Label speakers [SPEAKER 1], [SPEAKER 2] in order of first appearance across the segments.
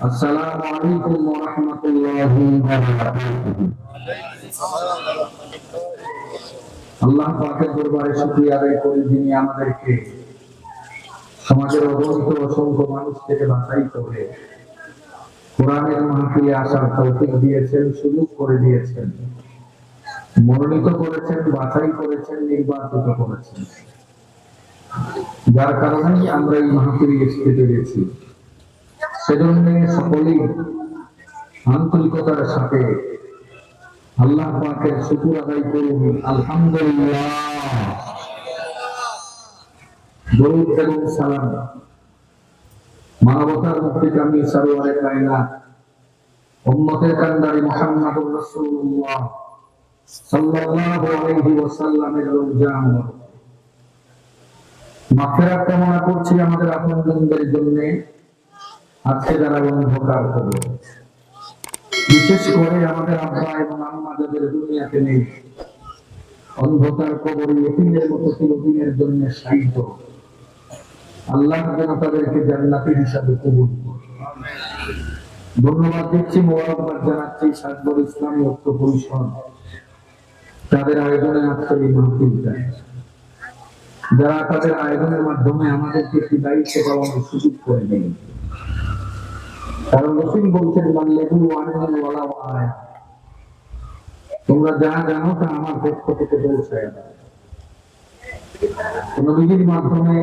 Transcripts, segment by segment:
[SPEAKER 1] আসসালামু আলাইকুম ওয়া রাহমাতুল্লাহি ওয়া বারাকাতুহু। আল্লাহ পাকের দরবারে শুকরিয়া আদায় করি, যিনি আমাদেরকে সমাজের অগণিত অসংখ্য মানুষ থেকে বাছাই করে কোরআনের মাহফিলে আসার তৌফিক দিয়েছেন, সুযোগ করে দিয়েছেন, মনোনীত করেছেন, বাছাই করেছেন, নির্বাচিত করেছেন, যার কারণেই আমরা এই মাহফিলে আসতে পেরেছি। সেজন্য সকলেই আন্তরিকতার সাথে আল্লাহ পাকের শুকর আদায় করুন, আলহামদুলিল্লাহ। দরুদ এবং সালাম মানবতার মুক্তিকামী সরওয়ারে কায়নাত উম্মতের কান্ডারি মুহাম্মদুর রাসূলুল্লাহ সাল্লাল্লাহু আলাইহি ওয়াসাল্লামের রমজান মাগফিরাত কামনা করছি আমাদের আপনজনদের জন্য। আজকে যারা অন্ধকার কবর, বিশেষ করে আমাদের আব্বা এবং আম্মা যাদের দুনিয়াতে নেই, অন্ধকার কবরে ইতিমের মতো চিরদিনের জন্য সাহিত্য, আল্লাহ যেন তাদেরকে জান্নাতি হিসাবে কবুল করুন। ধন্যবাদ দিচ্ছি, মোবারকবাদ জানাচ্ছি সাতবর ইসলামী ঐক্য পরিষদ, তাদের আয়োজনে আজকের এই মাহফিলটা, যারা তাদের আয়োজনের মাধ্যমে আমাদেরকে একটি দায়িত্ব পালনের সুযোগ করে দেন। কারণ রাসূল বলছেন, মাল্লাহু আনহু ওয়ালাউ আয়া, তোমরা যা জানো তা আমার পক্ষ থেকে পৌঁছায় দাও। নবীর মাধ্যমে,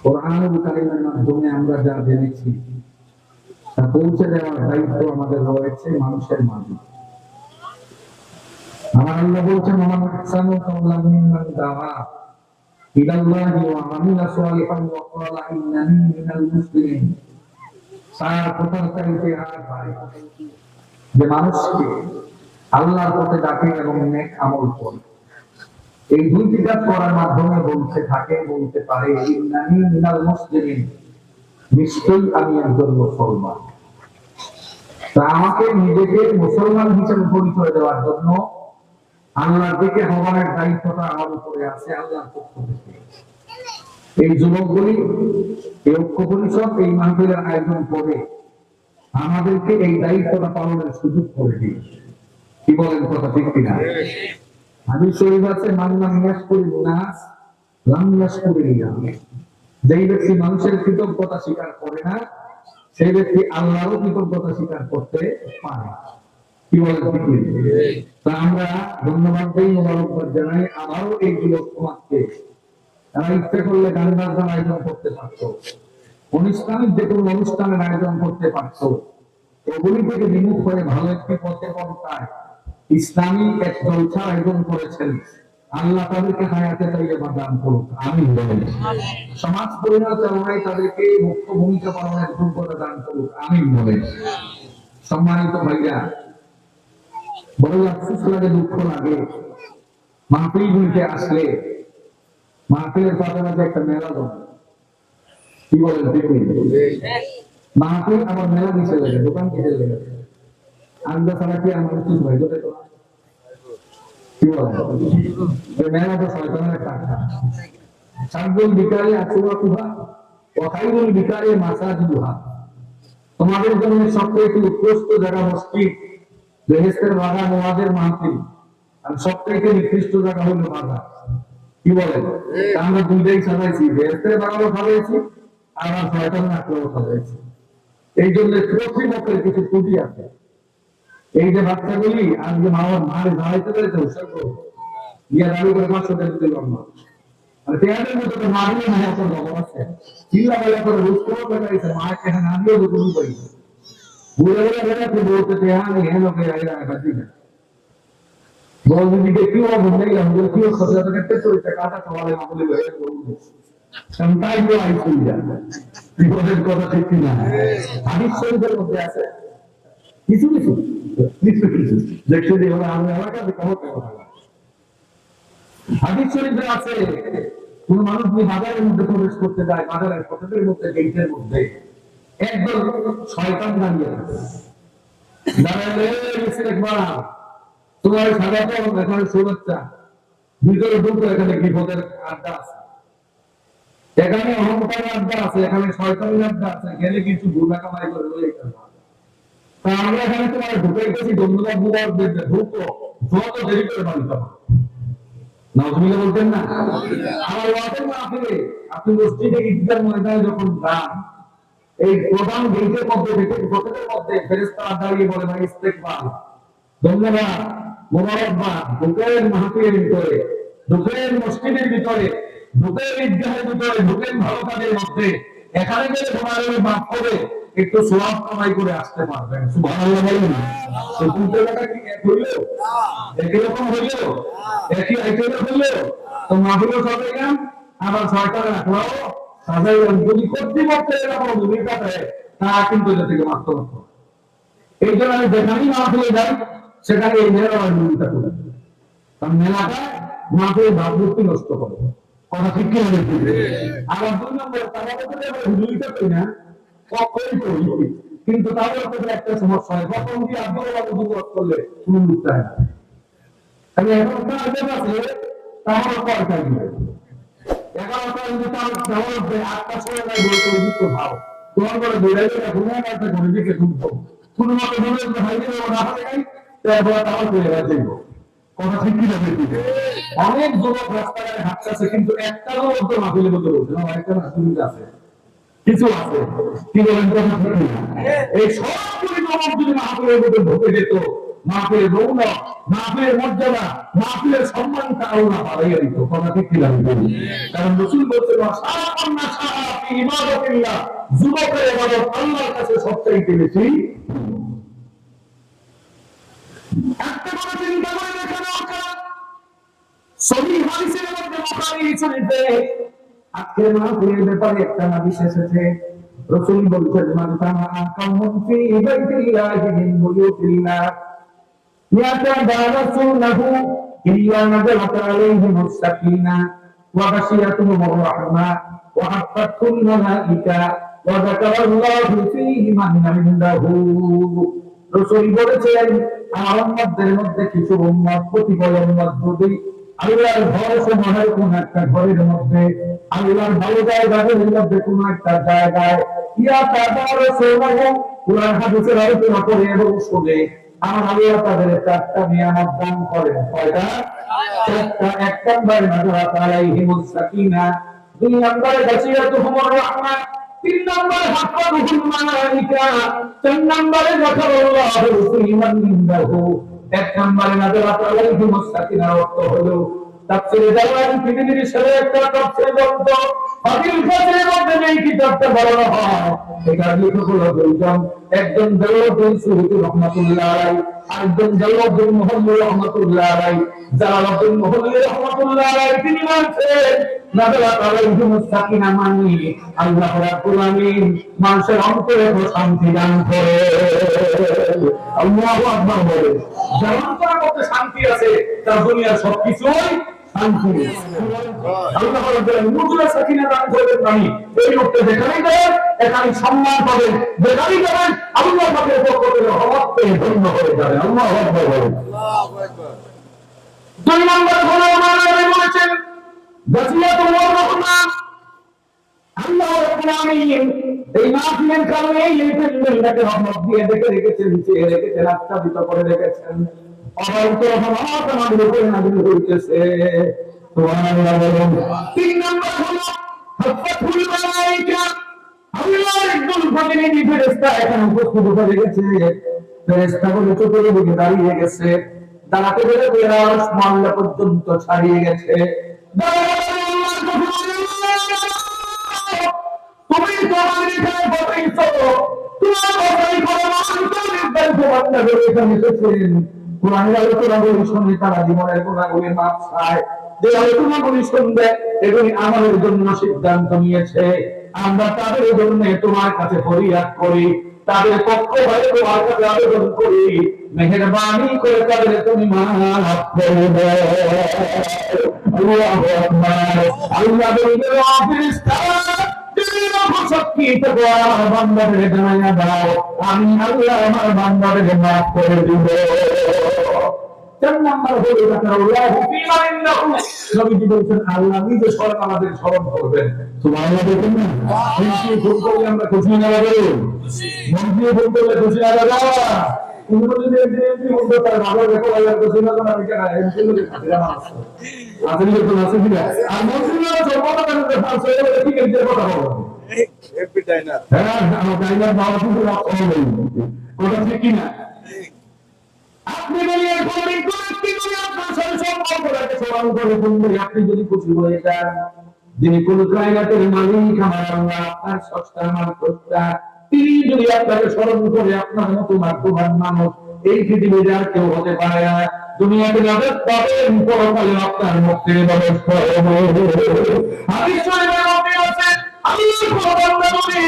[SPEAKER 1] কোরআনুল কারীমের মাধ্যমে আমরা যা জেনেছি তা পৌঁছে দেওয়ার দায়িত্ব আমাদের রয়েছে মানুষের মাঝে। আমার আল্লাহ বলছেন, মান আহসানু কাওলাম মিম্মান দাআ ইলাল্লাহি ওয়া আমিলা সালিহান ওয়া ক্বালা ইন্নানী মিনাল মুসলিমিন। তার প্রথম চাইতে আর ভাই যে মানুষকে আল্লাহর পথে ডাকে এবং নেক আমল করে, এই দুইটি কাজ করার মাধ্যমে বলতে থাকে, বলতে পারে ইন্নানী মিনাল মুসলিমিন, নিশ্চয়ই আমি একজন মুসলমান। তা আমাকে নিজেকে মুসলমান হিসেবে পরিচয় দেওয়ার জন্য আল্লাহর দিকে হওয়ার দায়িত্বটা আমার উপরে আছে আল্লাহর পক্ষ থেকে। এই যুবকগুলি, এই ঐক্য পরিষদ এই মাহফিলের আয়োজন করে আমাদেরকে এই দায়িত্বটা পালনের সুযোগ করে দিয়েছে। কি বলেন, কথা ঠিক কিনা? হাদিস শরীফ আছে, মান লাম ইয়াশকুরিন নাস লাম ইয়াশকুরিল্লাহ। যেই ব্যক্তি মানুষের কৃতজ্ঞতা স্বীকার করে না, সেই ব্যক্তি আল্লাহরও কৃতজ্ঞতা স্বীকার করতে পারে না। কি বলেন, ঠিক কিনা? তা আমরা ধন্যবাদ দেই, মোবারকবাদ জানাই আবারও এই যুবক সমাজকে। তারা ইচ্ছে করলে গান বাজনার আয়োজন করতে পারতো, অনুষ্ঠানিক যে কোনো অনুষ্ঠানের আয়োজন করতে পারতো। এগুলি থেকে বিমুখ হয়ে ভালো একটি পথে পন্থায় ইসলামী এক জলসা আয়োজন করেছেন। আল্লাহ তাদেরকে হায়াতে তাইয়্যিবা দান করুক, আমিন বলেন। সমাজ পরিচালনায় তাদেরকে মুখ্য ভূমিকা পালনের যোগ্যতা দান করুক, আমিন বলেন। সম্মানিত ভাইরা, বড় আফসোস লাগে, দুঃখ লাগে, মাহফিলগুলিতে আসলে মাহফিলের পাশাপাশি একটা মেলা জমে। কি বলেন, মাহফিল আবার মেলা কিসে লাগে, দোকান কিসে লাগে? আন্দা ছাড়া কি আমার কিছু ভাই জোটে তো? কি বলেন, মেলা তো শয়তানের টাকা। সাতজন বিকারে আছুয়া কুহা ও খাইরুল বিকারে মাসাজিদুহা। তোমাদের জন্য সবচেয়ে উৎকৃষ্ট জায়গা মসজিদ, বেহেশতের বাগান ওয়াজের মাহফিল, আর সবচেয়ে নিকৃষ্ট জায়গা হলো বাজার। কি বলেন, আমরা দুইটাই সাজাইছি, বেহেশতের বাগানও সাজাইছি, আবার শয়তানের আখড়াও সাজাইছি। এই জন্য কর্তৃপক্ষের কিছু ত্রুটি আছে। এই যে বাচ্চাগুলি আজকে মারে দাঁড়াইতে পেরেছে, গিয়া দাবি করে 500 টাকা দিলাম না, আর পেয়ারের মতো তো মারিয়ে না এখন খবর আছে। চিল্লা বেলা করে রোজ করে বেড়াইছে, মাকে না দিয়েও তো কোনো পাই ঘুরে ঘুরে বেড়াচ্ছে, বলতে তেহান হেন ওকে আইরা বাজি না বল দিকে কি হবে নেই, আমাদের কি খরচা করতে চলছে, কাটা সবাই আমাদের হয়ে বলছে সন্তাই তো আইছিল যাবে। বিপদের কথা ঠিক না? হাদিস শরীফের মধ্যে আছে কিছু কিছু দেখতে দিয়ে আমরা এলাকাতে খবর পাবো। হাদিস শরীফে আছে, কোন মানুষ যদি বাজারের মধ্যে প্রবেশ করতে যায়, বাজারের ফটকের মধ্যে, গেটের মধ্যে একদল শয়তান দাঁড়িয়ে আছে, দাঁড়ালে একবার তোমার সাজাতে হবে, এখানে শুভেচ্ছা, ভিতরে ঢুকো, এখানে বিপদের আড্ডা আছে, এখানে অহংকারের আড্ডা আছে, এখানে শয়তানের আড্ডা আছে, গেলে কিছু গুণা কামাই করে লয়ে আমরা এখানে তোমার ঢুকাইতেছি ধন্যবাদ বুবার ঢুকো যত দেরি করে পারি তখন নাউজুবিল্লাহ বলতেন না আমার ওয়াদের মাহফিলে আপনি মসজিদে ঈদগাহ ময়দানে যখন যান এই প্রধান গেটের মধ্যে গেটের মধ্যে ফেরেশতারা দাঁড়িয়ে বলে ভাই ইস্তেকবাল ধন্যবাদ মোবারকবাদ ঢুকেন মাহফিলের ভিতরে ঢুকেন মসজিদের ভিতরে ঢুকেন ঈদগাহের ভিতরে ঢুকেন ভালো কাজের মধ্যে এখানে গেলে তোমার মাফ হবে একটু সওয়াব কামাই করে আসতে পারবেন সুবহানাল্লাহ বলেন এই দুটোটা কি এক হইল একই রকম হইল একই আইটেম হইল তো মাহফিল সবাই না আবার সরকার রাখলো সাজাইলেন যদি কর্তৃপক্ষ এরকম ভূমিকা দেয় তা কিন্তু এটা থেকে মাত্র এই জন্য আমি যেখানেই মাহফিলে যাই সেখানে এই মেলার ভূমিকা করে কারণ মেলাটা মাহফিলের ভাবমূর্তি নষ্ট করে কথা ঠিক কি হবে আবার 2 নম্বর তারা বলতে ভূমিকা করি না কখনই করি কিন্তু তাদের উপরে একটা সমস্যা হয় কখন কি আব্দুল্লাহ দুর্বল করলে কোনো মুক্তি হয় না আমি এখন কাজে আছে তাহলে পর কাজে 11টা যদি তার দেওয়ালে 8টা সময় না বলতে উচিত ভাও তোমার বড় দৌড়াইলে ঘুমায় একটা ঘুরে দিকে ঢুকবো কোনো মতে বলে হাইতে না পারে তারপর তাও চলে যাবে কথা ঠিক কি হবে অনেক যুবক রাস্তাঘাটে হাঁটছে কিন্তু একটাও লোক মাহফিলের মধ্যে বলছে না একটা মাহফিল আছে কিছু আছে কি বলেন কথা ঠিক না এই সবগুলি যুবক যদি মাহফিলের মধ্যে ঢুকে যেত মাহফিলের রৌনক মাহফিলের মর্যাদা মাহফিলের সম্মানটা আল্লাহ বাড়াইয়া দিত কথা ঠিক কি লাগবে কারণ রাসূল বলছেন সারান্না সারাফি ইবাদাতিল্লাহ যুবকের ইবাদত আল্লাহর কাছে সবচেয়ে বেশি একটা কথা চিন্তা করে দেখেন সহিহ হাদিসের মধ্যে বুখারী শরীফে আজকে মাহফিলের ব্যাপারে একটা হাদিস এসেছে রাসূল বলেছেন মান তামা কাউমুন ফি বাইতিল্লাহি মিন বুয়ুতিল্লাহ ইয়াতাদারাসুনাহু ইল্লা নাযালাত আলাইহিmus সাকিনাহ ওয়া গাশিয়াতুহুমুর রাহমাহ ওয়া হাফাতুল মালাইকা ওয়া যাকারাল্লাহু ফীহি মান ইনদাহু রাসূল বলেছেন আমার উম্মতদের মধ্যে কিছু উম্মত প্রতিবল উম্মত যদি আল্লাহর ঘর সমূহের কোন একটা ঘরের মধ্যে আল্লাহর ভালো জায়গার মধ্যে কোন একটা জায়গায় ইয়া তাদারাসুনাহু কুরআন হাদিসের আলোচনা করে এবং শুনে আমার আল্লাহ তাদের চারটা নিয়ামত দান করেন কয়টা চারটা এক নম্বরে নাযালাত আলাইহিমুস সাকিনাহ 2 নম্বরে গাশিয়াতুহুমুর রাহমাহ 3 নম্বরে হাফাতুহুল মালাইকা 4 নম্বরে যাকারাল্লাহু ফী মান ইনদাহু 1 নম্বরে নাযালাত আলাইহিমুস সাকিনাহ অর্থ হলো তাফসীরে জালালাইন পৃথিবীর সেরা একটা তাফসীর গ্রন্থ ফাজিল ফাজিলের মধ্যে এই কিতাবটা বলা হয় এটা লেখক হলো দুইজন একজন জালালউদ্দিন সুয়ুতী রাহমাতুল্লাহ আলাইহি আরেকজন জালালউদ্দিন মুহাম্মদ রাহমাতুল্লাহ আলাইহি জালালউদ্দিন মুহাম্মদ রাহমাতুল্লাহ আলাইহি তিনি বলেন নাযালাত আলাইহিমুস সাকিনাহ মানে আল্লাহ রাব্বুল আলামিন মানুষের অন্তরে শান্তি দান করে আল্লাহু আকবার বলে যার অন্তরের মধ্যে শান্তি আছে তার দুনিয়ার সবকিছুই শান্তি আল্লাহ রাব্বুল আলামিন মুজুলা সাকিনা দান করবেন মানে এই লোকটা যেখানেই যাবেন এখানে সম্মান পাবেন যেখানেই যাবেন আল্লাহ পাকের পক্ষ থেকে রহমত পেয়ে ধন্য হয়ে যাবেন আল্লাহু আকবার বলেন আল্লাহু আকবার 2 নম্বর হলো আমাদের বলেছেন গাশিয়াতুহুর রাহমাহ আল্লাহ রাব্বুল আলামিন এই মাহফিলের কারণে এই পৃথিবীটাকে রহমত দিয়ে দেখে রেখেছেন নিচে রেখেছেন আচ্ছাদিত করে রেখেছেন অবারিত রহমত আমাদের উপরে নাযিল হইতেছে সুবহানাল্লাহ বলেন 3 নম্বর হলো হাফাতুল মালাইকা আল্লাহর একজন প্রতিনিধি ফেরেশতা এখানে উপস্থিত হয়ে গেছে ফেরেশতাগুলো চতুর্দিকে দাঁড়িয়ে গেছে দাঁড়াতে গেলে আসমান পর্যন্ত ছাড়িয়ে গেছে তুমি তোমার এখানে বসাইছো তোমার বসাই করে মানুষ এখানে এসেছেন কোরআনের আলোচনাগুলি শুনে তারা জীবনের গুণাগুলির মাপ চায় যে আলোচনাগুলি শুনবে এগুলি আমাদের জন্য সিদ্ধান্ত নিয়েছে আমরা তাদের জন্য তোমার কাছে ফরিয়াদ করি তাদের পক্ষ হয়ে তোমার কাছে আবেদন করি মেহেরবানি করে তাদের তুমি মাফ করে দাও আল্লাহু আকবার আল্লাহ বলেন ফেরেশতা আমার বান্দাদের জানাইয়া দাও আমি আল্লাহ আমার বান্দাদের মাফ করে দিব চার নাম্বার হলো যাকারাল্লাহু ফীমা ইন্দাহু, নবীজি বলেছেন আল্লাহ নিজে স্বয়ং আমাদের স্মরণ করবেন। সুবহানাল্লাহ বলবেন না? এই ভুল করলে আমরা খুশি না হবে, মন দিয়ে ভুল করলে খুশি না হবে। তুমি যদি এমনি বলতে তার ভালো রেখো আল্লাহর খুশি না না কেন এমনি বলে জানা আছে আসলে তো আছে কি না, আর মন্ত্রীরা সর্বদা তাদের ফাঁস হয়ে গেলে ঠিক আছে কথা বলবো হ্যাপি ডাইনার, হ্যাঁ আমার ডাইনার বাবা কিন্তু হবে কথা ঠিক কি না। আপনি বলিয়ে করেন কি করে আপনার সাথে সম্পর্ক রাখতে সমান করে বলবেন, আপনি যদি খুশি হয়ে যান যিনি কোন কায়নাতের মালিক আমার আল্লাহ, আপনার স্রষ্টা আমার স্রষ্টা, তিনি যদি আপনাকে স্মরণ করে আপনার মতো ভাগ্যবান মানুষ এই পৃথিবীতে আর কেউ হতে পারে না। দুনিয়াতে যাদের পাবেন পরকালে আপনার মুক্তির ব্যবস্থা হবে। হাদিস শরীফের মধ্যে আছে আল্লাহর কোন বান্দা বলি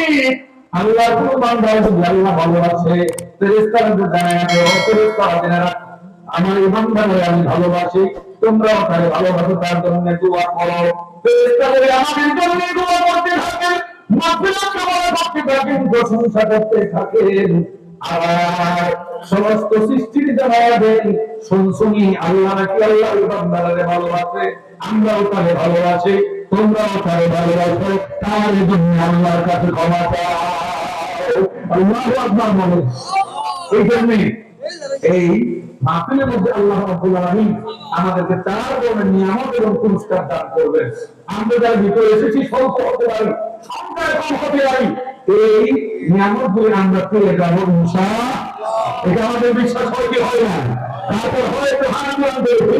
[SPEAKER 1] আল্লাহর কোন বান্দা যদি আল্লাহ ভালোবাসে ফেরেশতাদের জানায় দেয়, ও ফেরেশতারা জানায় আমার এই বান্দাকে আমি ভালোবাসি, তোমরাও তাকে ভালোবাসো, তার জন্য দোয়া করো। ফেরেশতাদের আমাদের জন্য দোয়া করতে থাকেন, মাগফিরাত কামনা করতে থাকেন, প্রশংসা করতে থাকেন। আবার সমস্ত সৃষ্টির জানায় দেন শুনশুনি আল্লাহ নাকি আল্লাহর বান্দারে ভালোবাসে, আমরাও তাকে ভালোবাসি, তোমরাও তাকে ভালোবাসো, তার জন্য আল্লাহর কাছে ক্ষমা চাও। আল্লাহু আকবার বলে। এই জন্য এই মাহফিলের মধ্যে আল্লাহ রাব্বুল আলামিন আমাদেরকে চার ধরনের নিয়ামত এবং পুরস্কার দান করবেন। আমরা যারা ভিতরে এসেছি স্বল্প হতে পারি, সংখ্যায় কম হতে পারি, এই নিয়ামতগুলো আমরা পেয়ে যাবো ইনশাআল্লাহ। এটা আমাদের বিশ্বাস হয় কি হয় না? তারপর হয়তো হানাফিয়ান দেখি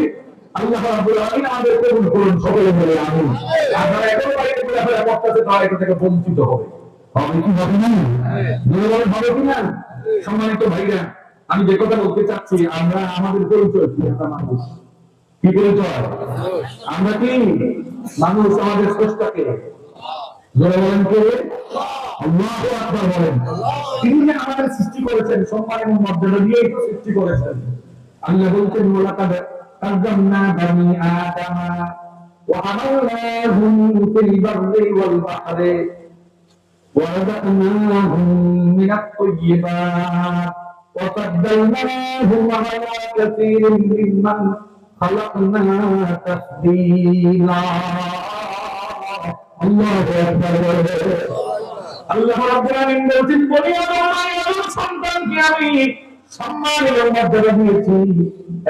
[SPEAKER 1] আল্লাহ রাব্বুল আলামিন আমাদের কবুল করুন, সকলে বলে আমিন। আপনারা এখন বাড়িতে ঘোরাফেরা করতেছে, তারা এটা থেকে বঞ্চিত হবে, হবে কি হবে না? হবে কি না? সম্মানিত ভাইরা, আমি যে কথা বলতে চাচ্ছি, আমরা আমাদের পরিচয় কি? আমরা মানুষ। কি পরিচয়? আমরা কি মানুষ? আমাদের স্রষ্টাকে জোরে বলেন কে? আল্লাহু আকবার বলেন। তিনি যে আমাদের সৃষ্টি করেছেন, সম্মান এবং মর্যাদা দিয়েই তো সৃষ্টি করেছেন। আল্লাহ বলছেন ওয়ালাকাদ কাররামনা বানি আদামা ওয়া হামালনাহুম ফিল বাররি ওয়াল বাহরি ওয়া রাযাকনাহুম মিনাত তাইয়্যিবাত وفضلناهم على كثير ممن خلقنا تفضيلا الله أكبر আল্লাহ রাব্বুল আলামিন বলেন বলি আমার সন্তানকে আমি সম্মান এবং মর্যাদা দিয়েছি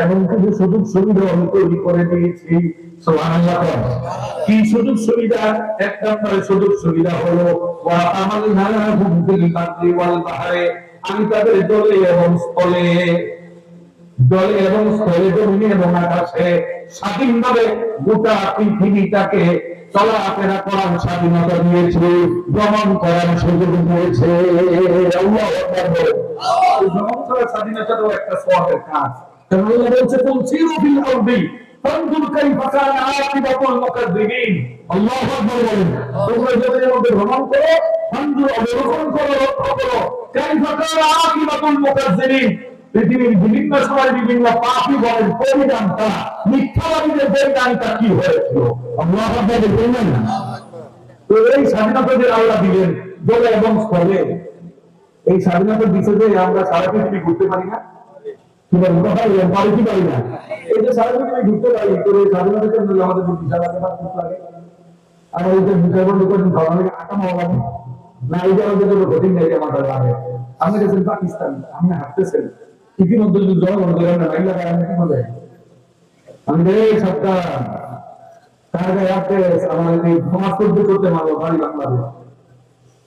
[SPEAKER 1] এবং কিছু সুযোগ সুবিধা আমি তৈরি করে দিয়েছি। সুবহানাল্লাহ। কি সুযোগ সুবিধা? এক নম্বরে সুযোগ সুবিধা হলো ওয়া আমালনাহুম ফিল বাররি ওয়াল বাহরি, আমি তাদের জলে এবং স্থলে, জমিনে এবং আকাশে স্বাধীনভাবে গোটা পৃথিবীটাকে চলাফেরা করার স্বাধীনতা দিয়েছে, ভ্রমণ করার সুযোগ দিয়েছে। আল্লাহু আকবার। ভ্রমণ করার স্বাধীনতাও একটা সওয়াবের কাজ। কারণ আল্লাহ বলছে তুলসিরু ফিল আরদি ফানজুর কাইফা কানা আকিবাতুল মুকাদ্দিবিন। আল্লাহু আকবার বলেন। তোমরা জমিনের মধ্যে ভ্রমণ করো, ফানজুর অবলোকন করো, লক্ষ্য করো কাইফা কানা আকিবাতুল মুকাদ্দিবিন। পৃথিবীর বিভিন্ন সময় বিভিন্ন পাপী বলেন পরিণামটা, মিথ্যাবাদীদের পরিণামটা কি হয়েছিল আল্লাহু আকবার বলেন। তো এই স্বাধীনতা যে আল্লাহ দিলেন জলে এবং স্থলে, এই স্বাধীনতা দিচ্ছে যে আমরা সারা পৃথিবী ঘুরতে পারি না, কি বলেন পারি কি পারি না? এই যে সারা পৃথিবী ঘুরতে পারি, তো এই স্বাধীনতার জন্য আমাদের বিশাল লাগে। আর এই যে বিচার বন্ধ করে ধর্মের আটা মাওয়া লাগে না, এই যে আমাদের জন্য কঠিন জায়গা আমাদের লাগে। আপনি গেছেন পাকিস্তান, আপনি হাঁটতেছেন, ইতিমধ্যে যদি জনগণ ধরেন না লাইলা আমি কি বলে আমি সবটা তার গায়ে হাতে আমার সমাজ করতে মারবো বাড়ি বাংলাদেশ,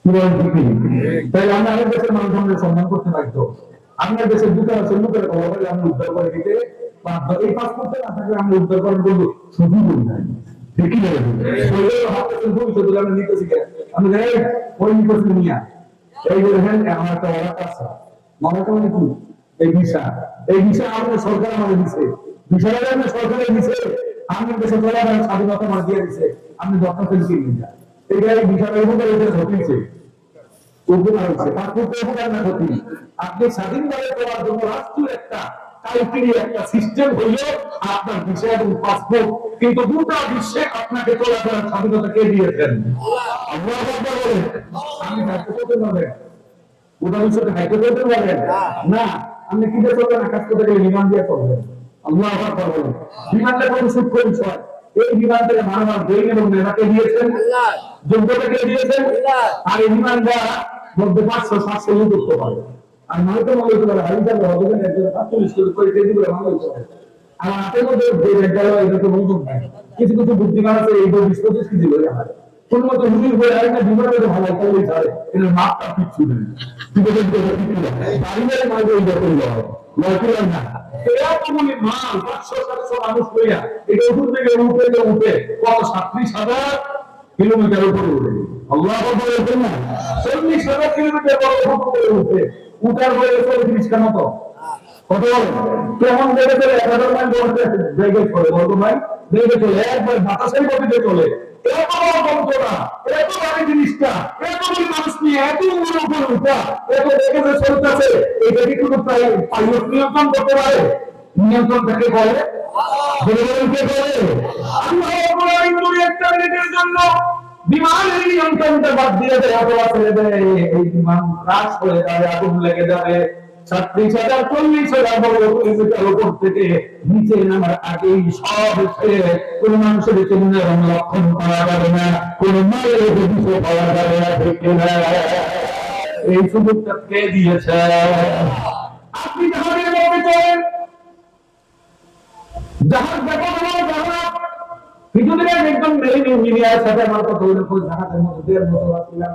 [SPEAKER 1] কি বলেন ঠিক? তাই আমরা আমাদের দেশের মানুষ আমাদের সম্মান করতে পারতো। আপনার দেশের দোকান আছে, লোকের খবর হলে আমরা উদ্ধার করে দিতে বাধ্য। এই পাসপোর্টে না থাকলে আমরা উদ্ধার করেন বলবো শুধু বলি নাই ঠিকই বলে ভবিষ্যৎ আমরা নিতেছি। আমি যাই ওই নিতেছি নিয়া এই বলে হ্যাঁ আমার একটা অর্ডার আছে, মনে মানে কি এই ভিসা, এই ভিসা আমাদের সরকার আমাদের দিচ্ছে, ভিসাটা আমাদের সরকারের দিচ্ছে, আমাদের দেশে চলাফেরার স্বাধীনতা আমার দিয়ে দিচ্ছে। আপনি যত্ন ফেলছি নিয়ে এই গাড়ি ভিসাটা উপকার হচ্ছে উপকার হচ্ছে, পাসপোর্ট উপকার না ক্ষতি। আপনি স্বাধীনভাবে চলার জন্য রাষ্ট্রীয় একটা ক্রাইটেরিয়া, একটা সিস্টেম হইল আপনার ভিসা এবং পাসপোর্ট, কিন্তু গোটা বিশ্বে আপনাকে চলাফেরার স্বাধীনতা কে দিয়েছেন? আল্লাহু আকবার বলেন। আমি হাইতে করতে পারবেন, গোটা বিশ্বকে হাইতে করতে পারবেন না। আপনি কি দিয়ে চলবেন? আকাশ করতে গেলে বিমান দিয়ে চলবেন। আল্লাহু আকবার বলেন। বিমানটা কোন সূক্ষ্ম বিষয়। এই বিমান থেকে মানব ব্রেন এবং মেধাকে দিয়েছেন আল্লাহ, যোগ্যতাকে দিয়েছেন আল্লাহ। আর এই বিমানটা মধ্যে 500-700 লোক উঠতে পারে। আর নয়তো মনে হতে পারে হাইজার হবে না, একজন 45 করে কেজি করে মানব হতে পারে। আর হাতের মধ্যে যে বিদ্যালয় এটা তো বন্ধু নাই। কিছু কিছু বুদ্ধিমান আছে এই 20-25 কেজি করে হয়। কোন মতো হুজুর বলে আর একটা বিমানের ভালো করলেই ছাড়ে, এর মাপটা কিচ্ছু নেই। বাড়িতে মাঝে এই ব্যাপারে হয় লয়কিলাম না। এরা তো মনে মাল 500-700 মানুষ লইয়া এটা উপর থেকে উঠে কত 37,000 কিলোমিটার উপরে উঠে। আল্লাহ আকবার বলেন না, 40,000 কিলোমিটার উপরে উঠে উঠার পরে 30 মতো কত বলেন কেমন বেড়ে চলে 1000 মাইল বেগে চলে বলতো ভাই, বেগে চলে একবার বাতাসের গতিতে চলে। এত বড় যন্ত্রণা, এত ভারী জিনিসটা, এত বড় মানুষ নিয়ে এত উপরে উপরে উঠা, এত বেগে যে চলতেছে, এটা কি কোনো পাইলট নিয়ন্ত্রণ করতে পারে? নিয়ন্ত্রণ থেকে বলে কে করে? আল্লাহ একটা মিনিটের জন্য বিমানের নিয়ন্ত্রণটা বাদ দিয়ে দেয় অথবা ছেড়ে দেয়, এই বিমান ক্রাশ হয়ে যাবে, আগুন লেগে যাবে। 36,000-40,000 উপর থেকে নিচে নামার আগেই সব ছেড়ে কোন মানুষের চিহ্ন এবং লক্ষণ পাওয়া যাবে না, কোন মায়ের বিষয় পাওয়া যাবে না, ঠিক না? এই সুযোগটা কে দিয়েছে? আপনি জাহাজের মধ্যে চলেন, জাহাজ দেখো জাহাজ কিছুদিন আগে একদম মেরিন ইঞ্জিনিয়ারের সাথে আমার কথা হলো, জাহাজের মধ্যে 1.5 বছর আসছিলাম।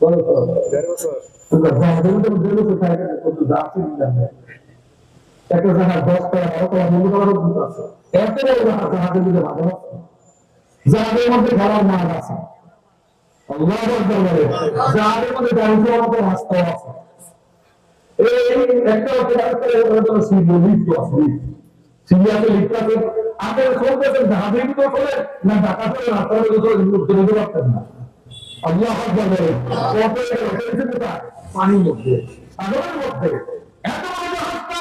[SPEAKER 1] বলো তো 1.5 বছর জাহাজের মধ্যে 1.5 বছর থাকে না, কত যাচ্ছে জানবে একটা জাহাজ 10 টাকা 12 টাকা মূল্য করার বুঝ আছে। এত বড় জাহাজের মধ্যে ভালো আছে, জাহাজের মধ্যে খেলার মাঠ আছে। আল্লাহু আকবার বলে, জাহাজের মধ্যে গাড়ি চালানোর মতো রাস্তা আছে। এই একটা একটা সিঁড়ি লিফট আছে, সিরিয়াসে লিখতে আছে। আপনি চলতেছেন জাহাজের ভিতরে চলে না ঢাকা চলে রাস্তার ভিতরে উঠতে দিতে পারতেন না। আল্লাহু আকবার বলে, পানির মধ্যে সাগরের মধ্যে এত বড় রাস্তা,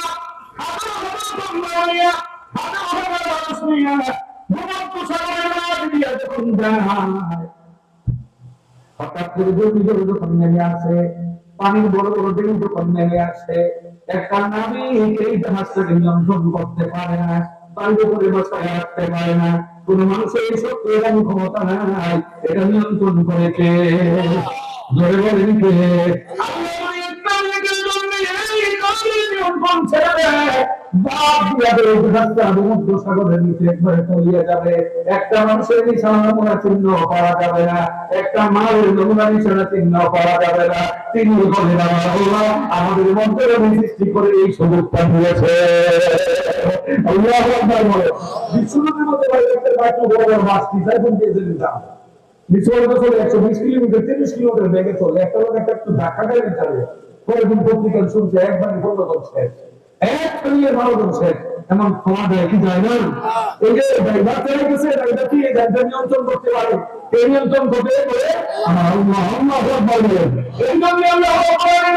[SPEAKER 1] হঠাৎ করে যখন নেমে আসে পানির বড় বড় ঢেউ যখন নেমে আসে, একটা নাবিক এই জাহাজটাকে নিয়ন্ত্রণ করতে পারে না, পানির উপরে বসায় রাখতে পারে না। কোন মানুষের এই শক্তি এবং ক্ষমতা নাই, এটা নিয়ন্ত্রণ করেছে। জোরে বলেন কে? একটা মানুষের নিশানা চিহ্ন পাওয়া যাবে না, একটা মায়ের নমুনা নিশানা চিহ্ন পাওয়া যাবে না। তিনি বলেন আমাদের মধ্যে সৃষ্টি করে এই সুযোগটা দিয়েছে। আল্লাহু আকবার বলে, বিশ্বনবীর মধ্যে মাছটি সাইফুল দিয়েছে নিজাম। বিশ্বনবী চলে 120 কিলোমিটার 30 কিলোমিটার বেগে চলে, একটা লোক একটা একটু ধাক্কা দিয়ে চলে। পরের দিন পত্রিকা শুনছে একবার পনেরো শেষ, 1 মিলিয়ন মানুষ শেষ। এমন ক্ষমা দেয় কি যায় না? এই যে ড্রাইভার চলে গেছে, এটা কি নিয়ন্ত্রণ করতে পারে? এই নিয়ন্ত্রণ করতে করে আমার আল্লাহ বলেন, এই জন্য আল্লাহ বলেন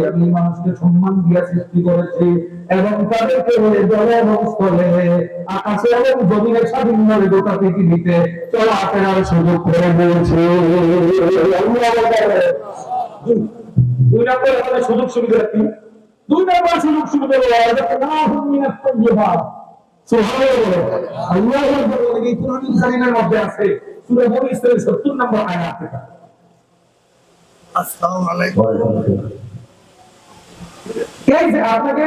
[SPEAKER 1] আমি মানুষকে সম্মান দিয়ে সৃষ্টি করেছি এবং তাদেরকে জলে এবং স্থলে আকাশে এবং জমিনের স্বাধীনভাবে গোটা পৃথিবীতে চলাফেরার সুযোগ করে দিয়েছে। 2 নম্বর আমাদের সুযোগ সুবিধা কি? 2 নম্বর সুযোগ সুবিধা মধ্যে আছে সূরা বনী ইসরাঈল 70 নম্বর আয়াত থেকে। আসসালামু আলাইকুম। আপনাকে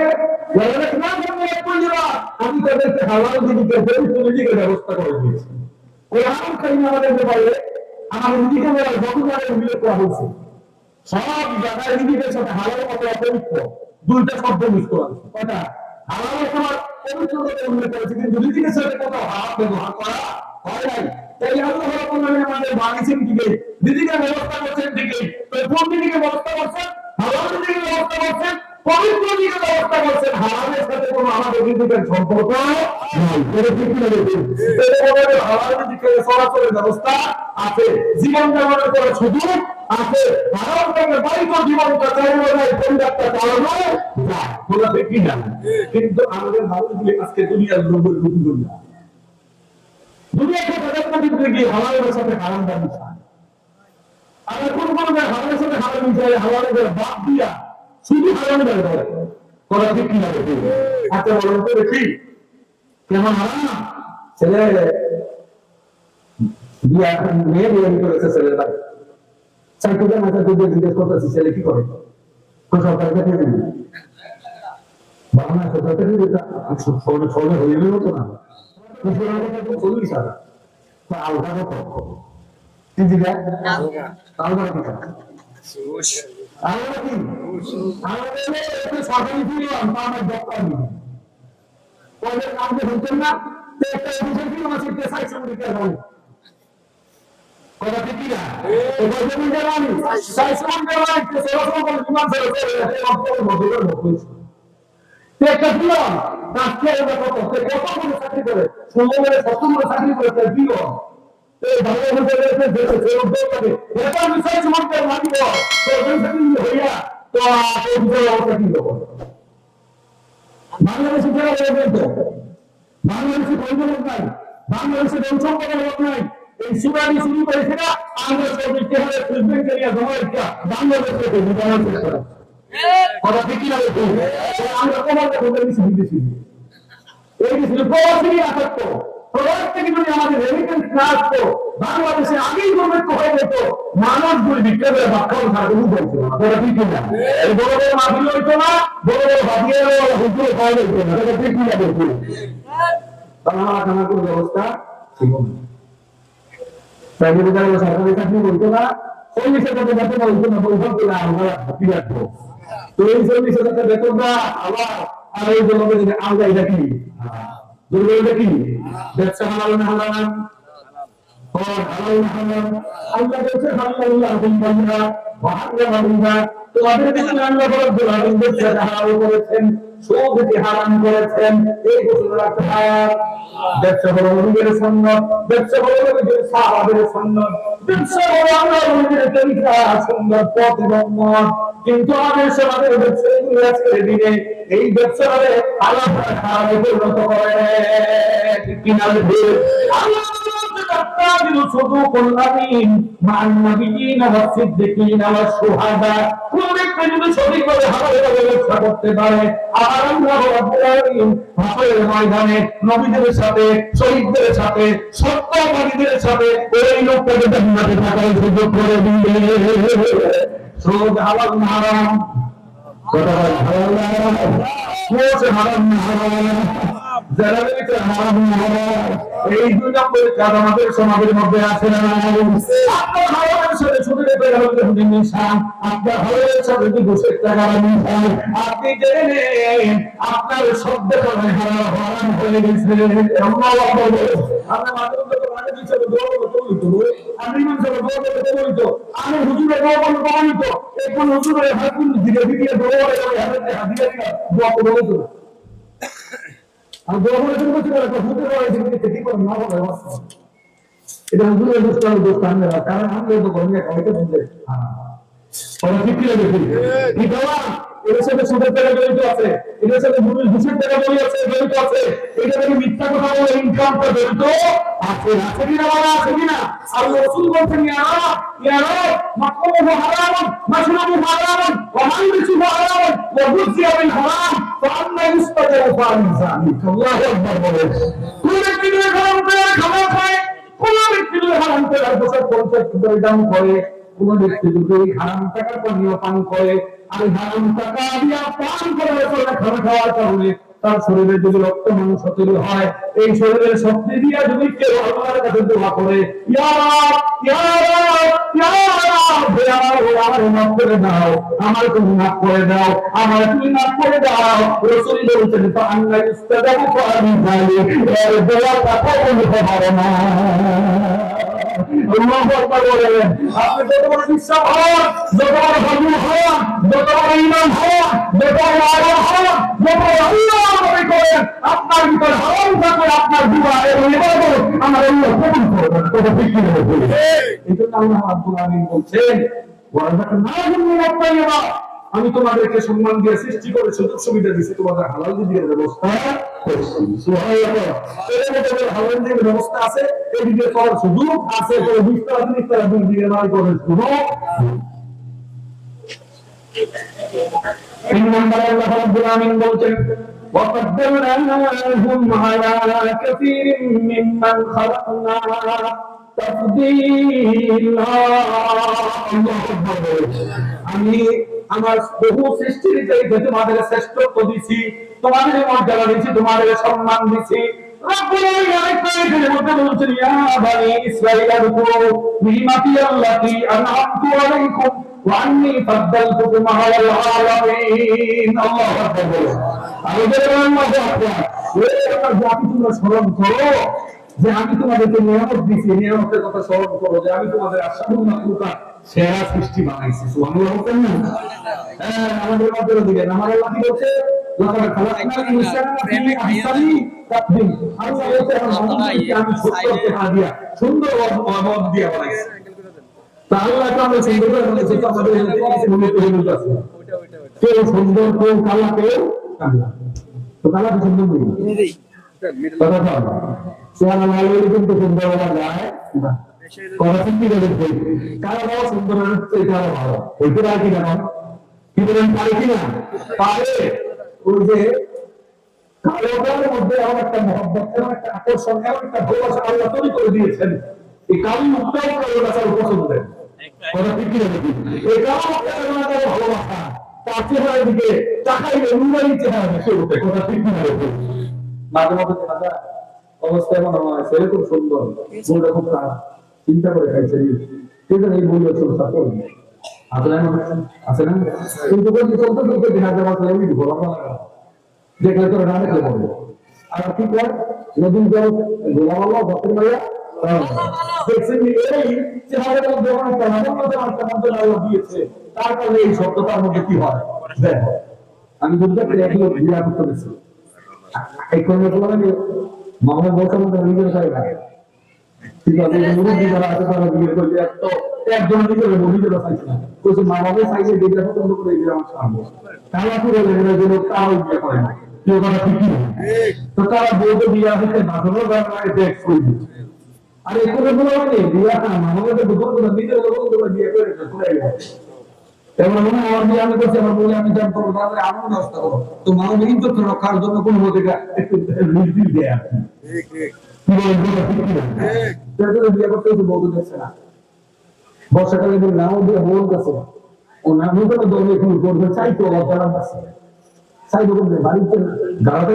[SPEAKER 1] আমি তাদেরকে হালাল দিকে পবিত্র ব্যবস্থা করে দিয়েছি। কোরআন কারীম আমাদের ব্যাপারে আমাদের নিজেকে যতবারে উল্লেখ করা হয়েছে, সব জায়গায় নিজেদের সাথে হালাল অথবা পবিত্র 2টা শব্দ মিস করা হয়েছে। কয়টা? হালাল অথবা পবিত্রতা উল্লেখ করেছে, কিন্তু নিজেদের সাথে কোথাও হারাম ব্যবহার করা হয় নাই। তাই আল্লাহ রাব্বুল আলামিন আমাদের বানিয়েছেন দিকে, নিজেকে ব্যবস্থা করছেন দিকে, কোন দিকে ব্যবস্থা করছেন? হালাল দিকে ব্যবস্থা করছেন, পবিত্র দিকে ব্যবস্থা করছেন। হারামের সাথে কোনো আমাদের নিজেদের সম্পর্ক নাই। এটা ঠিক না? দেখুন, আমাদের হালাল দিকে চলাচলের ব্যবস্থা আছে, জীবন যাপনের করার সুযোগ আছে। হারাম থেকে বাইরে জীবনটা চাইলে নাই, পরিবারটা চালানো যায়। বলা ঠিক না? কিন্তু আমাদের মানুষগুলি আজকে দুনিয়ার লোকের লোকগুলো না, দুনিয়াকে প্রধানমন্ত্রী গিয়ে হালালের সাথে হারাম দাবি চায়। আর কোন কোন হারামের সাথে হারাম মিশাই হালালের বাদ দিয়া শুধু হারামে বের করে করা ঠিক কি হবে? আচ্ছা বলুন তো দেখি কেমন হারাম? ছেলে বিয়া মেয়ে বিয়ে করেছে ছেলের ভাই সাইকেলের মাথা দুধে জিজ্ঞেস করতেছি ছেলে কি করে? সরকার কাছে দিবি বাংলা সরকার কাছে সবে হয়ে গেল তো না 40,000 আলগা কত কি দিবে আলগা কত আলগা কি আলগা একটু সরকারি ফি আমার দরকার নেই পরে কাম যে হচ্ছে না তো একটা অফিসার কি আমার সিটে সাইজ করে দিতে হবে কথা ঠিক না এবার যদি জানি সাইজ করে দেওয়া তো সরকার কোন বিমান ছেড়ে মধ্যে মধ্যে একটা দিও আজকে এটা কত কত করে চাকরি করে 16 করে 17 করে চাকরি করে তাই দিও এই ভালো হতে গেছে যে উদ্যোগ করে এটা বিষয় সমাজে মানিব তো এই চাকরি হইয়া তো এই বিষয় অবস্থা কি হবে বাংলাদেশে যারা বলবেন তো বাংলাদেশে বলবেন নাই বাংলাদেশে জনসংখ্যার লোক নাই এই সুরানি শুরু করেছে না আমরা সব ইতিহাসে প্রেসিডেন্ট এরিয়া জমা একটা বাংলাদেশে বিধান করে কথা ঠিক না আমরা কোমরটা ধরে নিছি বিদেশি এই যে প্রবাসী আসতো প্রবাস থেকে যদি আমাদের রেমিটেন্স না আসতো বাংলাদেশে আগেই দুর্ভিক্ষ হয়ে যেত মানুষ দুর্ভিক্ষ করে বাক্যাল থাকতে বলতো না কথা ঠিক না এই বড় বড় মাফিল হইতো না বড় বড় ভাবিয়ে হুজুর খাওয়া হইতো না কথা ঠিক না বলতো বাংলা খানা কোনো ব্যবস্থা ছিল না তাই যদি সরকারি চাকরি বলতো না ওই বিষয়ে বেতন বলতো না বলতো না আমরা হাতি রাখবো তো এই 40,000 বেতন না আবার আর এই জন্য যদি আলাদা এটা কি দুর্বল এটা কি ব্যবসা হালাল না হালাল আর হালাল না হালাল আল্লাহ বলছে হালাল আলহামদুলিল্লাহ ওয়াহাল্লাহ তোমাদের কাছে আল্লাহ বলেন ব্যবসা হালাল করেছেন সুদকে হারাম করেছেন এই ঘোষণা রাখতে হয় ব্যবসা হলো নবীর সুন্নাত ব্যবসা হলো নবীর সাহাবাদের সুন্নাত ব্যবসা হলো আল্লাহর নবীর তরিকা সুন্নাত পথ এবং মত কিন্তু আমাদের সমাজের ব্যবসা আজকের দিনে এই ব্যবসারে আল্লাহ হারামে পরিণত করে ঠিক কিনা আল্লাহ صدوق الأمين مع النبيين والصديقين والشهداء কোন ব্যক্তি যদি সঠিকভাবে হালালের ব্যবসা করতে পারে আর আল্লাহ রাব্বুল আলামিন হাসরের ময়দানে নবীদের সাথে শহীদদের সাথে সত্যবাদীদের সাথে ওই লোকটাকে জান্নাতে থাকার সুযোগ করে দিবে সুদ হালাল না হারাম কথা বল হালাল না হারাম সুদ হারাম না হারাম যারা এটা হারাম না হারাম এই দুই নম্বর কাজ আমাদের সমাজের মধ্যে আছে না আপনার হারামের সাথে সুদের টাকা হলে নিশান আপনার হারামের সাথে যদি ঘুষের টাকা নিশান আপনি জেনে নেন আপনার শব্দ করে হারাম হয়ে গেছে আল্লাহু আকবার আমরা মাধ্যম তো মানে দিচ্ছে দোয়া করতে তো আমি মানুষের দোয়া করতে বলতো আমি হুজুরের দোয়া করতে বলতো এখন হুজুরের হাকুম দিকে দিকে দোয়া করে হাতে হাদিয়া দোয়া করতে বলতো আর দোয়া করে কিছু করে হুজুর করে দিকে ঠিক করে না বলে এটা হুজুরের দোস্তান দোস্তান না কারণ আমরা তো গঙ্গা কয়টা বুঝে ওরা ঠিক কি লাগে কি দোয়া এর সাথে সুদের টাকা জড়িত আছে এর সাথে ঘুষের টাকা জড়িত আছে এটা থেকে মিথ্যা কথা বলে ইনকামটা জড়িত আছে আছে কি না বলা আছে কি না আল্লাহ রাসূল বলেন ইয়া রাব মাকরুহু হারাম মাশরুবু হারাম ওয়া মালবিসু হারাম ওয়া গুযিয়া বিল হারাম ফাআন্না ইস্তাজাবু ফাআনজানি আল্লাহু আকবার বলে কোন ব্যক্তি যদি হারাম করে খাবার খায় কোন ব্যক্তি যদি হারাম করে বছর 50 দাম করে কোন ব্যক্তি যদি হারাম টাকার পানীয় পান করে আর হারাম টাকা দিয়া পান করে খাবার খাওয়ার কারণে তার শরীরে যদি রক্ত মাংস তৈরি হয় এই শরীরের শক্তি দিয়া যদি কেউ আল্লাহর কাছে দোয়া করে ইয়া রাব ইয়া রাব ইয়া রাব আমার মাফ করে দাও আমার তুমি মাফ করে দাও আমার তুমি মাফ করে দাও রাসূল বলেছেন তো আল্লাহ ইস্তাজাবু ফাআনজানি এর দোয়া কথা বলতে পারে না আল্লাহু আকবার বলেন আপনি যত বড় বিশ্বাস হন যত বড় হাজু হন যত বড় ঈমান হন যত বড় আল্লাহ হন যত আল্লাহ নবী করেন আপনার ভিতর হারাম থাকলে আপনার দোয়া এবং ইবাদত আমার আল্লাহ কবুল করবেন কথা ঠিক কি বলে এইজন্য আল্লাহ রাব্বুল আলামিন বলেন ওয়া রাযাকনাহুম মিনাত তাইয়্যিবাত আমি তোমাদেরকে সম্মান দিয়ে সৃষ্টি করে সুযোগ সুবিধা দিয়েছি তোমাদের হালাল দিয়ে ব্যবস্থা করছি। সুবহানাল্লাহ। এর মধ্যে ভালো যে ব্যবস্থা আছে, এদিকে চলার সুযোগ আছে, তো বিস্তার বিস্তার দুই দিকে নয় করে শুনো। তিন নম্বরে আল্লাহ রাব্বুল আলামিন বলছেন وَقَدَّرْنَاهُمْ عَلَى كَثِيرٍ مِّمَّنْ خَلَقْنَا تَفْضِيلًا। আমি আমার বহু সৃষ্টির চাইতে তোমাদের শ্রেষ্ঠত্ব দিছি, তোমাদের মর্যাদা দিছি, তোমাদের সম্মান দিছি। রব্বুল আলামিন আরেকটা আয়াতের মধ্যে বলছেন ইয়া বানি ইসরাঈল আযকুরু নি'মাতি আল্লাতী আন'আমতু আলাইকুম ওয়া আন্নী ফাদ্দালতুকুম আলাল আলামিন। আল্লাহু আকবার। আমাদের মধ্যে আপনারা জাতি তোমরা স্মরণ করো যে আমি তোমাদেরকে নিয়ামত দিয়েছি, নিয়ামতের কথা স্মরণ করো যে আমি তোমাদের আশরাফুল মাখলুকাত সেরা সৃষ্টি বানাইছি। সুবহানাল্লাহ বলেন না? হ্যাঁ, আমাদের মধ্যে দিলেন আমার আল্লাহ কি বলছে লাকাদ খালাকনাল ইনসানা ফি আহসানি তাকওয়িম। আল্লাহ বলছে আমি সুন্দরকে হাদিয়া সুন্দর মত দিয়ে বানাইছি। তা আল্লাহ তো আমরা সুন্দর করে বানাইছি, তো আমাদের কিছু মনে করে আছে কেউ সুন্দর কেউ কালা কেউ কালা, তো কালা তো সুন্দর নেই কথা বল সোনা মালয়ে কিন্তু সুন্দর বলা যায় না কথা কি বলে কালা বড় সুন্দর হচ্ছে কালা ভালো ওইটা আর কি জানো কি বলেন পারে কি না পারে ওই যে কালোটার মধ্যে এমন একটা মহব্বত এমন একটা আকর্ষণ এমন একটা ভালোবাসা আল্লাহ তৈরি করে দিয়েছেন এই কালো মুক্তাও ভালোবাসার পছন্দের কথা ঠিক কি না এই কালো মুক্তার ভালোবাসা তার চেহারার দিকে তাকাইলে নুরানি চেহারা ভেসে ওঠে কথা ঠিক কি না মাঝে মাঝে দেখা যায় অবস্থা এমন হয় ছেলে খুব সুন্দর মনটা খুব খারাপ চিন্তা করে খাইছে সেই জন্য এই বইগুলো চর্চা করি আছে না কিন্তু বলছি চলতে চলতে দেখা যাওয়া এমনি ঘোরা দেখলে তো না দেখলে বলবো আর কি কর নদীর জল ঘোরামাল্লা ভক্তের মাইয়া দেখছেন এই চেহারার মধ্যে অনেকটা আল্লাহ দিয়েছে তার কারণে এই শব্দটার মধ্যে কি হয় দেখো আমি যদি একগুলো বিয়া করতে দিচ্ছি এই কোন মামলা বলতে নিজের চাই না ঠিক আছে মুরব্বী যারা আছে তারা বিয়ে করলে একজন নিজের নিজেরা চাইছে না বলছে মা বাবা চাইলে বিয়ে পছন্দ করে এই আমার সামনে তারা পুরো লেগে গেল তারাও বিয়ে করে না কেউ কথা ঠিকই না তো তারা বলতে বিয়ে হচ্ছে বাঁচানোর ব্যাপারে দেখ করে দিচ্ছে আর এই করে বলে মানে বিয়ে না মামলাকে দুপুর করে নিজের বিয়ে করে ঘুরে গেছে এবার মনে হয় আমি আমি করছি আমার বলে আমি জানতে পারবো তাহলে আমার ব্যবস্থা করো তো মানব ইজ্জত রক্ষার জন্য কোন মধ্যে একটু নির্দিষ্ট দেয় আর কি বিয়ে করতে হচ্ছে বৌদ্ধ দেখছে না বর্ষাকালে নাও দিয়ে বোন গেছে ও নাম তো দৌড়ে শুরু করবে চাইতো অবদান আছে চাইতো করবে বাড়িতে গাড়াতে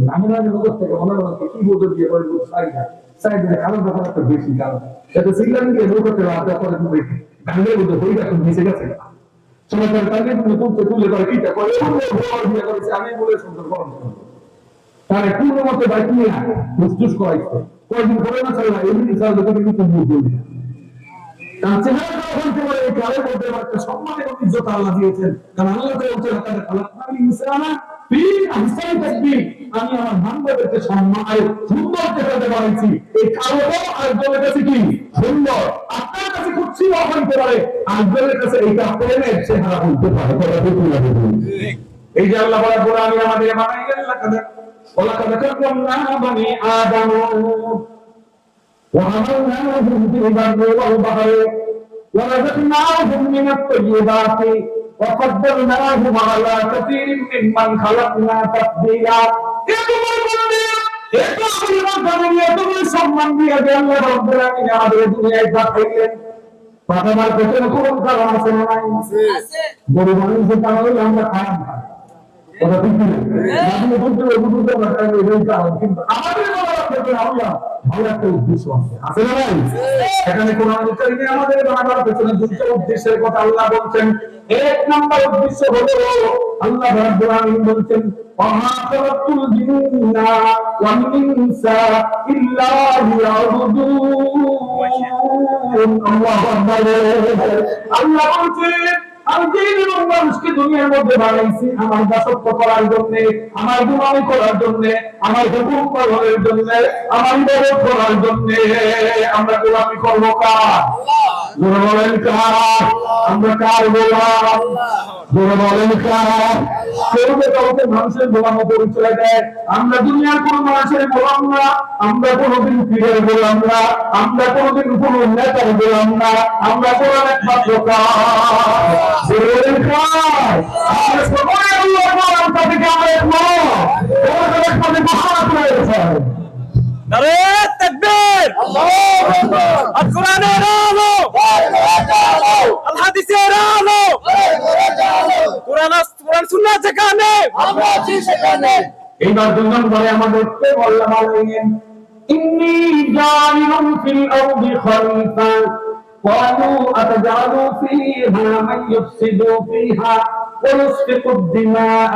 [SPEAKER 1] নামে নামে লোক থেকে মনে হয় কি বলতে বিয়ে করে চাই না চাই দিলে কারণ ব্যাপার একটা বেশি কারণ এটা সিগন্যাল নিয়ে লোক করতে রাতে করে তুমি গাঙ্গের মধ্যে হয়ে গেছে মিশে গেছে সমাজের তাকে তুমি তুলতে তুলে করে কিটা করে বিয়ে করেছে আমি বলে সুন্দর করণ তাহলে পূর্ণ মতে বাইক নিয়ে মুসটুস করাইছে কয়েকদিন করে না চলে না এমনি ইনশাআল্লাহ যদি কিন্তু মুখ বলি তার চেহারা বলতে পারে এই কালে বলতে একটা সম্মান এবং ইজ্জত আল্লাহ দিয়েছেন কারণ আল্লাহ তো বলছেন তাদের খালাকনাল ইনসানা ফি আহসানি তাকওয়িম আমি আমার বান্দাদেরকে সম্মান আর সুন্দর চেহারা বানাইছি এই কালোটা আরেকজনের কাছে কি সুন্দর আপনার কাছে খুব সুন্দর হইতে পারে আরেকজনের কাছে এইটা প্রেমের চেহারা হইতে পারে কথা ঠিক না এই যে আল্লাহ বলা বলে আমি আমাদের বানাই ওয়ালাকাদ কাররামনা বানি আদম وحملناهم في البر والبحر ورزقناهم من الطيبات وفضلناهم على كثير ممن خلقنا تفضيلا সম্মান দিয়ে আল্লাহ রাব্বুল আলামিন আমাদের দুনিয়ায় পাঠাইলেন পাঠাবার পেছনে কোন কারণ আছে না বড় মানুষের কারণে আমরা খারাপ কথা ঠিক না আমি বলতে বলতে কিন্তু আমাদের আল্লাহ ভালো একটা উদ্দেশ্য আছে না ভাই এখানে কোরআন কারীমে আমাদের বানাবার পেছনে দুটো উদ্দেশ্যের কথা আল্লাহ বলছেন এক নাম্বার উদ্দেশ্য হলো আল্লাহ রাব্বুল আলামিন বলছেন ওয়া খালাকুল জিন্না ওয়াল ইনসা ইল্লা লিয়াবুদুন আল্লাহু আকবার আল্লাহ বলছেন আমি জিন এবং মানুষকে দুনিয়ার মধ্যে বানাইছি আমার দাসত্ব করার জন্য আমার গোলামি করার জন্য আমার হুকুম পালনের জন্য আমার ইবাদত করার জন্য আমরা গোলামি করব কার জোরে বলেন কার? আমরা কার গোলাম? জোরে বলেন কার? কেউ তো কাউকে মানুষের গোলাম পরিচয় দেয়। আমরা দুনিয়ার কোন মানুষের গোলাম না, আমরা কোনোদিন পীরের গোলাম না, আমরা কোনোদিন কোন নেতার গোলাম না, আমরা কোরআন একমাত্র কার? জোরে বলেন কার? আমরা সবাই আল্লাহর গোলাম, তাদেরকে আমরা একমত। ওদের একমাত্র মহান রয়েছে।
[SPEAKER 2] নারে তাকবীর, আল্লাহু আকবার। আল কোরআনের আলো, আল হাদিসের আলো, কোরআন সুন্নাহ যেখানে আমরা আছি সেখানে।
[SPEAKER 1] এইবার দুজন বলে আমাদেরকে বললাম আলাইহিম ইন্নী জাইলুন ফিল আরদি খলিফা قالوا أتجعل فيها من يفسد فيها ويسفك الدماء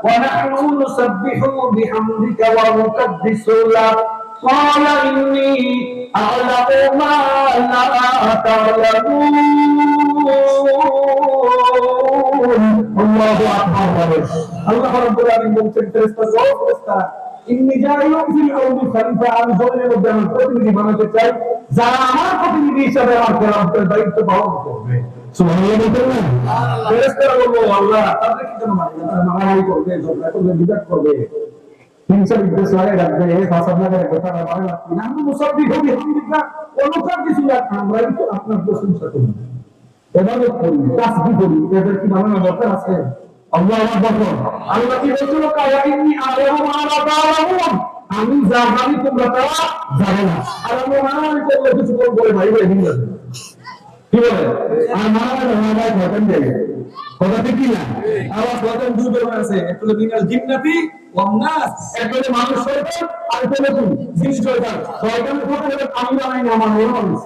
[SPEAKER 1] ونحن نسبح بحمدك ونقدس لك قال إني أعلم ما لا تعلمون الله أكبر الله رب العالمين বলছেন ফেরেশতারা ইন্নী জাইলুন ফিল আরদি খলিফা, আমি জমিনের মধ্যে আমার প্রতিনিধি বানাতে চাই, যারা আমার প্রতিনিধি হিসেবে আমার খেলাফতের দায়িত্ব পালন করবে। সুবহানাল্লাহ বলতেন না? ফেরেশতারা বলল আল্লাহ তাদের কি জন্য মানে তারা মারামারি করবে, ঝগড়া করবে, বিবাদ করবে, হিংসা বিদ্বেষ লাগে রাখবে, ফাসাদ লাগাবে, কথা বলে না, আমরা মুসাব্বিহ বিহামদিকা ওয়া নুকাদ্দিসু লাক, আমরাই তো আপনার প্রশংসা করি, ইবাদত করি, তাসবিহ করি, এদের কি বানানোর দরকার আছে? আল্লাহু আকবার। আল্লাহ কি বলছিল কায়া ইন্নী আলামু মা লা তাআলামুন, আমি যা জানি তোমরা তা জানো না। আর আমরা মারামারি করলে কিছু বলে ভাই ভাই হিংসা কি বলে, আর মারামারি হয় ঘটন দেয়, কথা ঠিক কি না? আবার ঘটন দুই বের আছে, একটা হলো মিনাল জিন্নাতি ওয়ান নাস, একটা হলো মানুষ শয়তান আর একটা হলো জিন শয়তান। শয়তান কথা হলো আমি বানাই না, আমার মন মানুষ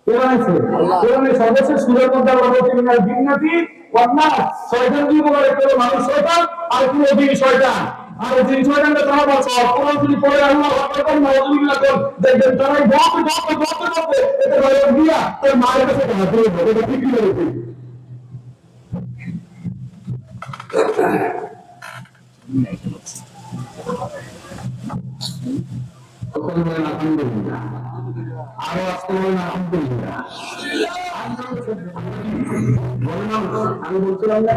[SPEAKER 1] বানাইছে। কোরআনের সর্বশেষ সূরার মধ্যে আমরা বলছি মিনাল জিন্নাতি ওয়ান নাস, শয়তান দুই প্রকার, একটা হলো মানুষ শয়তান আর একটা হলো জিন শয়তান। আর জিন শয়তানটা তারা বলছে কোরআন যদি পড়ে আল্লাহু আকবার করে নাউযুবিল্লাহ করে দেখবেন তারাই বলতে এটা বলে দিয়া তার মায়ের কাছে হাত দিয়ে বলে এটা ঠিক করে দিই। আলহামদুলিল্লাহ, আরো আসতে বলেন আলহামদুলিল্লাহ। আমি বলছিলাম না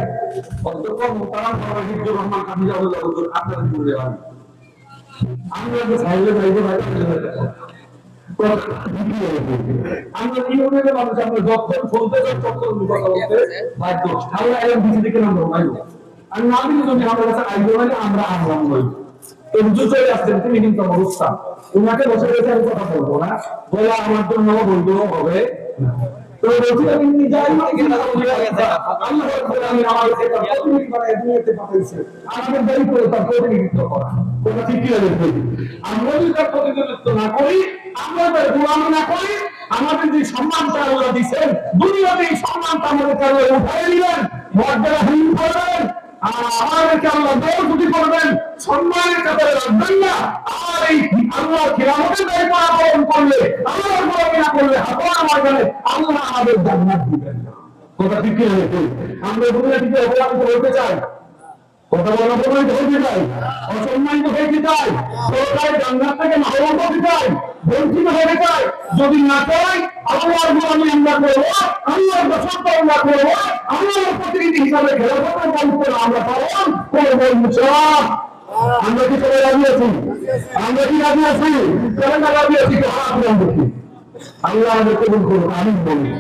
[SPEAKER 1] অধ্যক্ষ মোহতারাম ফরহাদুর রহমান হাফিজাহুল্লাহ হুজুর আপনাদের বলে আমি আমরা সাইলে যাইতে পারি, আমরা ইউনিয়নের মানুষ, আমরা যখন শুনতে চাই তখন কথা বলতে বাধ্য। আমরা এরকম কিছু দিকে নাম্বার পাইব, আর না দিলে যদি আমাদের কাছে আইব মানে আমরা আহ্বান হই। হুজুর চলে আসছেন, তিনি কিন্তু আমার উস্তাদ, উনাকে বসে রেখে আমি কথা বলবো না, বলে আমার জন্য বলতেও হবে না। তো বলছিলাম ইন্নী জাইলুন ফিল আরদি খলিফা, আল্লাহ রাব্বুল আলামিন আমাদেরকে তার প্রতিনিধি বানায় দুনিয়াতে পাঠাইছে, আমাদের দায়িত্ব তার প্রতিনিধিত্ব করা। কথা ঠিক কি লাগে? আমরা যদি তার প্রতিনিধিত্ব না করি, আমরা তার গোলামি না করি, আমাদের যে সম্মানটা আল্লাহ দিয়েছেন দুনিয়াতে, এই সম্মানটা আমাদেরকে আল্লাহ উঠাই দিবেন, মর্যাদাহীন করবেন, আর আমাদেরকে আল্লাহ দৌড়ুটি করবেন, সম্মানের কাতারে রাখবেন না। আর এই আল্লাহ কিয়ামতের দায়িত্ব পালন করলে, আল্লাহর গোলামি না করলে হাতওয়ালা ময়দানে আল্লাহ আমাদের জান্নাত দিবেন না। কথা ঠিক কি লাগে? আমরা দুনিয়া থেকে অপমানিত হতে চাই, কথা বলা অপমানিত হতে চাই, অসম্মানিত হতে চাই, সরকার জান্নাত থেকে মাহরুম হতে চাই, বঞ্চিত হতে চাই। যদি না চাই আল্লাহর গোলামি আমরা করবো, আল্লাহর দাসত্ব আমরা করবো, আল্লাহর প্রতিনিধি হিসাবে খেলাফতের দায়িত্ব আমরা পালন করবো ইনশাআল্লাহ। আমরা কি সবাই রাজি আছি? আমরা কি রাজি আছি? কেন রাজি আছি? আল্লাহ আমাদের কবুল করুন, আমিন বলুন।